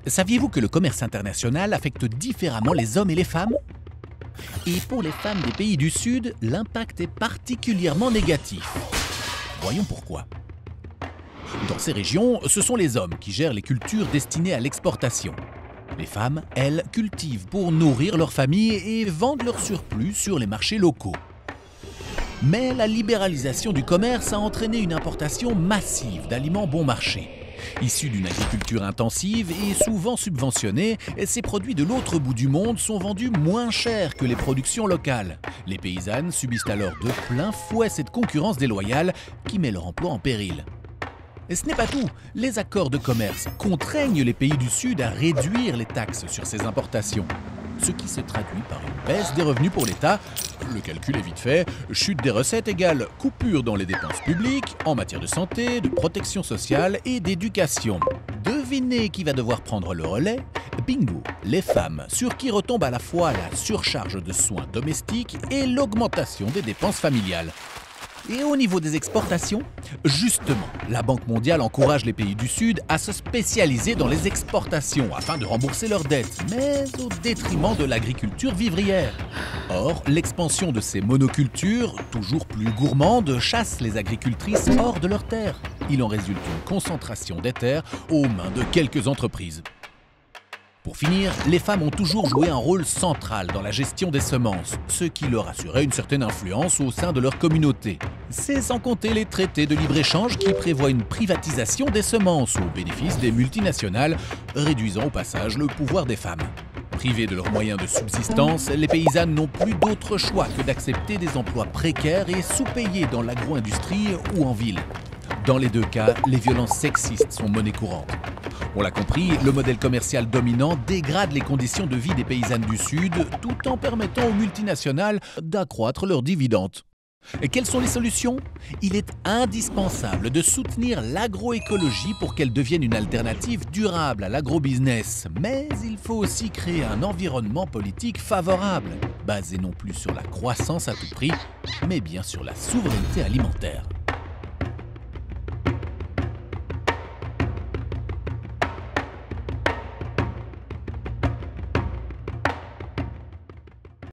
Saviez-vous que le commerce international affecte différemment les hommes et les femmes? Et pour les femmes des pays du Sud, l'impact est particulièrement négatif. Voyons pourquoi. Dans ces régions, ce sont les hommes qui gèrent les cultures destinées à l'exportation. Les femmes, elles, cultivent pour nourrir leur famille et vendent leur surplus sur les marchés locaux. Mais la libéralisation du commerce a entraîné une importation massive d'aliments bon marché. Issus d'une agriculture intensive et souvent subventionnée, ces produits de l'autre bout du monde sont vendus moins cher que les productions locales. Les paysannes subissent alors de plein fouet cette concurrence déloyale qui met leur emploi en péril. Et ce n'est pas tout, les accords de commerce contraignent les pays du Sud à réduire les taxes sur ces importations, ce qui se traduit par une baisse des revenus pour l'État. Le calcul est vite fait, chute des recettes égale coupure dans les dépenses publiques, en matière de santé, de protection sociale et d'éducation. Devinez qui va devoir prendre le relais? Bingo, les femmes, sur qui retombe à la fois la surcharge de soins domestiques et l'augmentation des dépenses familiales. Et au niveau des exportations, justement, la Banque mondiale encourage les pays du Sud à se spécialiser dans les exportations afin de rembourser leurs dettes, mais au détriment de l'agriculture vivrière. Or, l'expansion de ces monocultures, toujours plus gourmandes, chasse les agricultrices hors de leurs terres. Il en résulte une concentration des terres aux mains de quelques entreprises. Pour finir, les femmes ont toujours joué un rôle central dans la gestion des semences, ce qui leur assurait une certaine influence au sein de leur communauté. C'est sans compter les traités de libre-échange qui prévoient une privatisation des semences au bénéfice des multinationales, réduisant au passage le pouvoir des femmes. Privées de leurs moyens de subsistance, les paysannes n'ont plus d'autre choix que d'accepter des emplois précaires et sous-payés dans l'agro-industrie ou en ville. Dans les deux cas, les violences sexistes sont monnaie courante. On l'a compris, le modèle commercial dominant dégrade les conditions de vie des paysannes du Sud tout en permettant aux multinationales d'accroître leurs dividendes. Et quelles sont les solutions? Il est indispensable de soutenir l'agroécologie pour qu'elle devienne une alternative durable à l'agrobusiness. Mais il faut aussi créer un environnement politique favorable, basé non plus sur la croissance à tout prix, mais bien sur la souveraineté alimentaire.